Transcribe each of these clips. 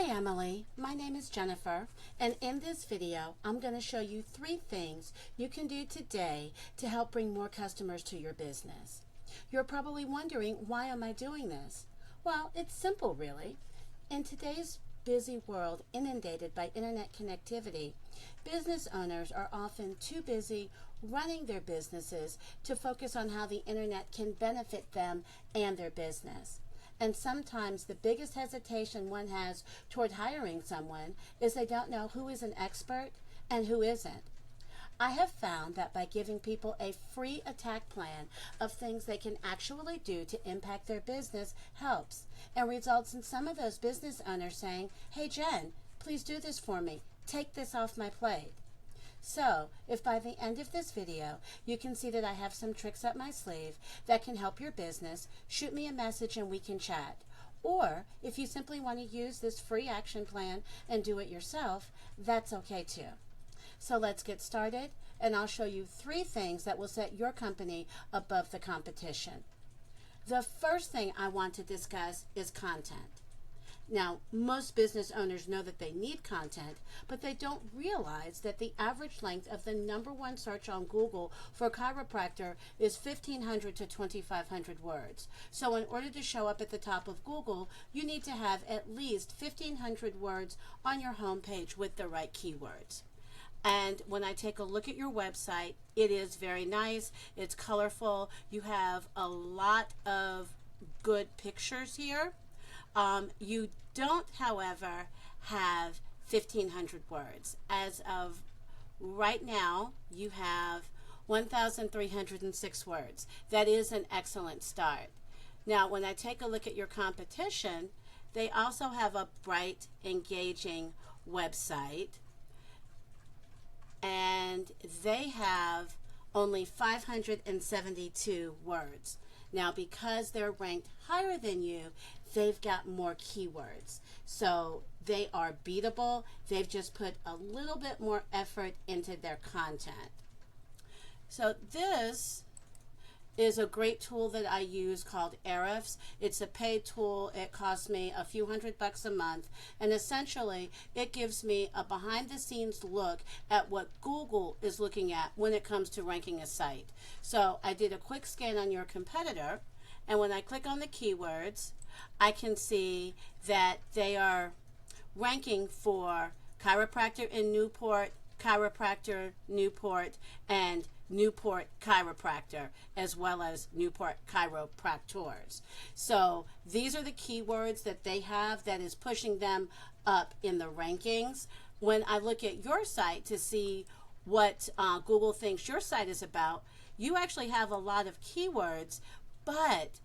Hi Emily, my name is Jennifer, and in this video I'm going to show you 3 things you can do today to help bring more customers to your business. You're probably wondering, why am I doing this? Well, it's simple really. In today's busy world inundated by internet connectivity, business owners are often too busy running their businesses to focus on how the internet can benefit them and their business. And sometimes the biggest hesitation one has toward hiring someone is they don't know who is an expert and who isn't. I have found that by giving people a free attack plan of things they can actually do to impact their business helps, and results in some of those business owners saying, "Hey Jen, please do this for me. Take this off my plate." So, if by the end of this video you can see that I have some tricks up my sleeve that can help your business, shoot me a message and we can chat. Or, if you simply want to use this free action plan and do it yourself, that's okay too. So let's get started, and I'll show you 3 things that will set your company above the competition. The first thing I want to discuss is content. Now, most business owners know that they need content, but they don't realize that the average length of the #1 search on Google for chiropractor is 1,500 to 2,500 words. So in order to show up at the top of Google, you need to have at least 1,500 words on your homepage with the right keywords. And when I take a look at your website, it is very nice. It's colorful. You have a lot of good pictures here. You don't, however, have 1,500 words. As of right now, you have 1,306 words. That is an excellent start. Now, when I take a look at your competition, they also have a bright, engaging website, and they have only 572 words. Now, because they're ranked higher than you, they've got more keywords. So they are beatable. They've just put a little bit more effort into their content. So this is a great tool that I use called Ahrefs. It's a paid tool. It costs me a few $100 a month, and essentially it gives me a behind the scenes look at what Google is looking at when it comes to ranking a site. So I did a quick scan on your competitor, and when I click on the keywords, I can see that they are ranking for chiropractor in Newport, chiropractor Newport, and Newport chiropractor, as well as Newport chiropractors. So these are the keywords that they have that is pushing them up in the rankings. When I look at your site to see what Google thinks your site is about, you actually have a lot of keywords, but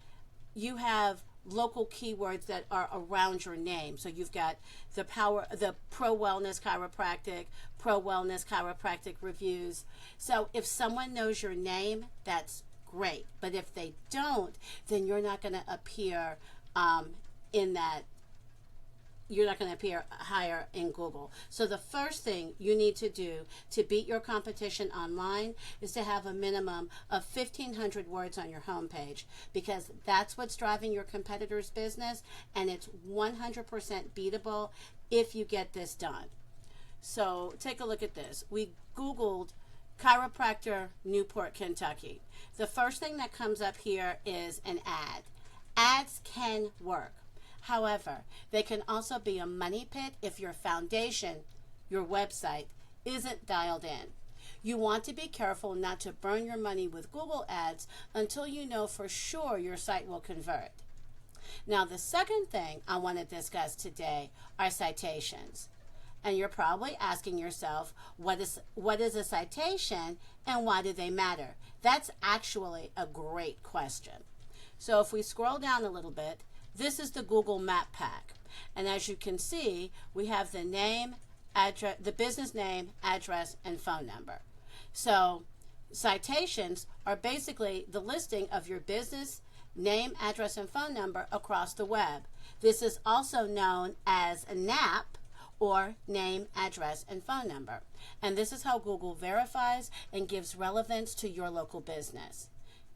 you have local keywords that are around your name. So you've got the ProWellness Chiropractic Reviews. So if someone knows your name, that's great. But if they don't, then you're not going to appear you're not going to appear higher in Google. So the first thing you need to do to beat your competition online is to have a minimum of 1,500 words on your homepage, because that's what's driving your competitor's business, and it's 100% beatable if you get this done. So take a look at this. We Googled chiropractor Newport, Kentucky. The first thing that comes up here is an ad. Ads can work. However, they can also be a money pit if your foundation, your website, isn't dialed in. You want to be careful not to burn your money with Google ads until you know for sure your site will convert. Now, the second thing I want to discuss today are citations. And you're probably asking yourself, what is a citation and why do they matter? That's actually a great question. So if we scroll down a little bit, this is the Google Map Pack. And as you can see, we have the name, address, the business name, address, and phone number. So citations are basically the listing of your business name, address, and phone number across the web. This is also known as a NAP, or name, address, and phone number. And this is how Google verifies and gives relevance to your local business.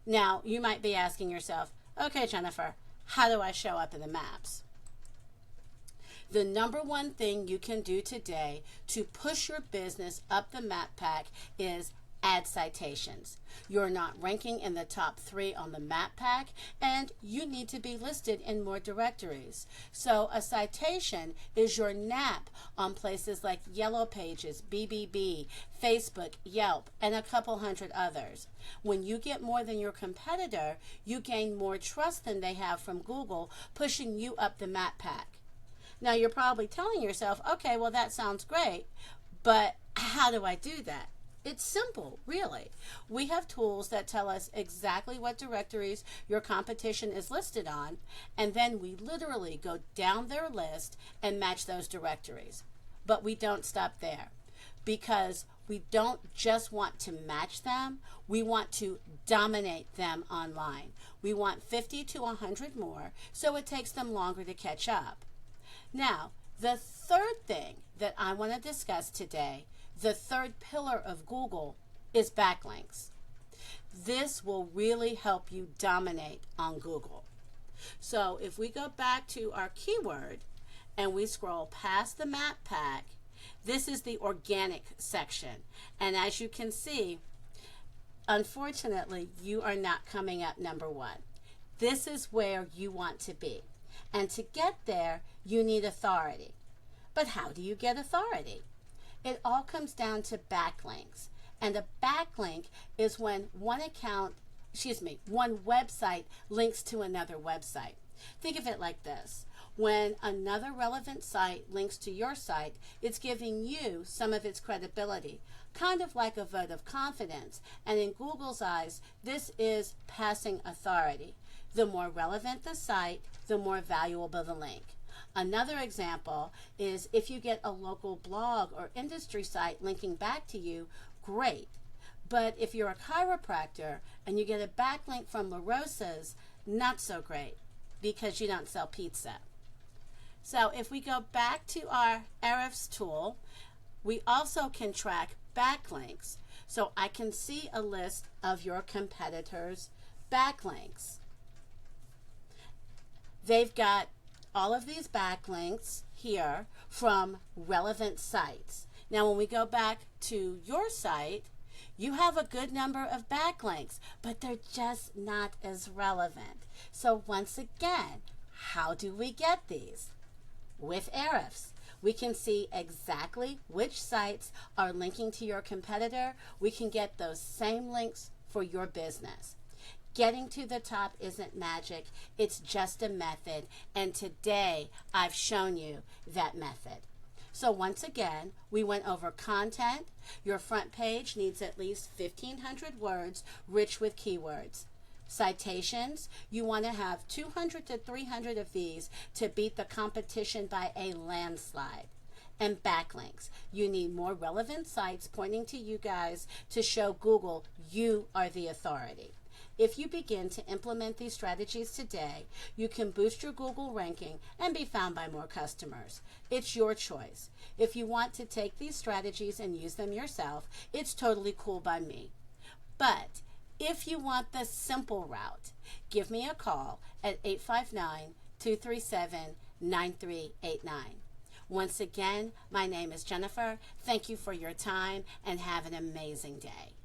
Now, you might be asking yourself, okay, Jennifer, how do I show up in the maps? The number one thing you can do today to push your business up the map pack is add citations. You're not ranking in the top 3 on the map pack, and you need to be listed in more directories. So a citation is your NAP on places like Yellow Pages, BBB, Facebook, Yelp, and a couple hundred others. When you get more than your competitor, you gain more trust than they have from Google, pushing you up the map pack. Now you're probably telling yourself, okay, well that sounds great, but how do I do that? It's simple, really. We have tools that tell us exactly what directories your competition is listed on, and then we literally go down their list and match those directories. But we don't stop there, because we don't just want to match them, we want to dominate them online. We want 50 to 100 more, so it takes them longer to catch up. Now, the third thing that I want to discuss today, the third pillar of Google, is backlinks. This will really help you dominate on Google. So if we go back to our keyword and we scroll past the map pack, this is the organic section. And as you can see, unfortunately, you are not coming up number 1. This is where you want to be. And to get there, you need authority. But how do you get authority? It all comes down to backlinks. And a backlink is when one website links to another website. Think of it like this. When another relevant site links to your site, it's giving you some of its credibility, kind of like a vote of confidence. And in Google's eyes, this is passing authority. The more relevant the site, the more valuable the link. Another example is if you get a local blog or industry site linking back to you, great. But if you're a chiropractor and you get a backlink from La Rosa's, not so great, because you don't sell pizza. So if we go back to our Ahrefs tool, we also can track backlinks. So I can see a list of your competitors' backlinks. They've got all of these backlinks here from relevant sites. Now when we go back to your site, you have a good number of backlinks, but they're just not as relevant. So once again, how do we get these? With Ahrefs. We can see exactly which sites are linking to your competitor. We can get those same links for your business. Getting to the top isn't magic, it's just a method, and today I've shown you that method. So once again, we went over content. Your front page needs at least 1,500 words, rich with keywords. Citations, you want to have 200 to 300 of these to beat the competition by a landslide. And backlinks, you need more relevant sites pointing to you guys to show Google you are the authority. If you begin to implement these strategies today, you can boost your Google ranking and be found by more customers. It's your choice. If you want to take these strategies and use them yourself, it's totally cool by me. But if you want the simple route, give me a call at 859-237-9389. Once again, my name is Jennifer. Thank you for your time and have an amazing day.